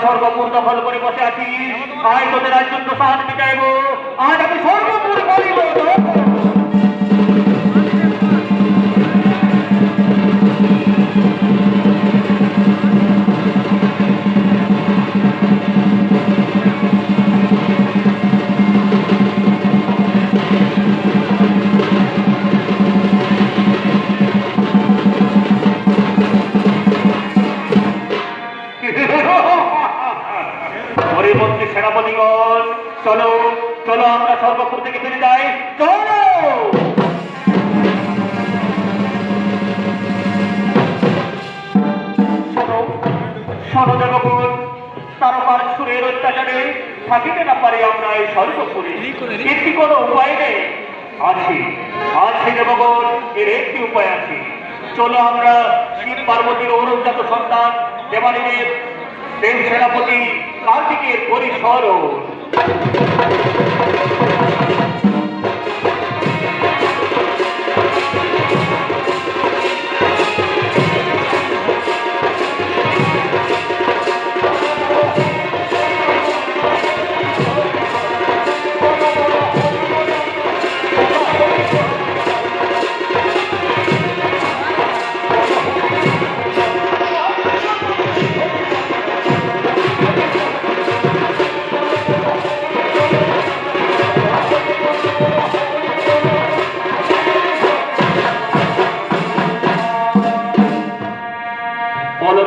স্বর্গপুর দখল করে বসে আছিস, আয় তোদের রাজ্য প্রসাদ মিটাইব। আজ আমি স্বর্গপুর করিব। সেনাপতিগণ, চলো চলো আমরা স্বর্গপুর থেকে ফিরে যাই, চলো। শোনো শোনো দেবগণ, তারকার সুরের অত্যাচারে থাকিতে না পারি আমরা এই স্বর্গপুরে। একটি কোনো উপায় নেই। আছে আছে দেবগণ, এর একটি উপায় আছে। চলো আমরা শিব পার্বতীর অনুজাত সন্তান দেবাদেবের দেব সেনাপতি কার্তিকের পরিসর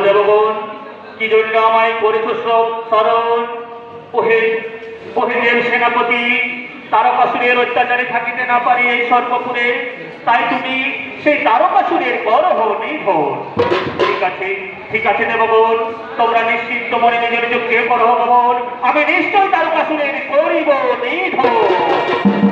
দেবগণ, কি জন্য আমায় করেছ স্মরণ? দেব সেনাপতি, তারকাসুরের অত্যাচারে থাকিতে না পারি এই স্বর্গপুরে, তাই তুমি সেই তারকাসুরের করহ নিধন। ঠিক আছে দেবগণ, তোমরা নিশ্চিন্ত মনে নিজের চোখে করহ গমন, আমি নিশ্চয় তারকাসুরের করিব নিধন।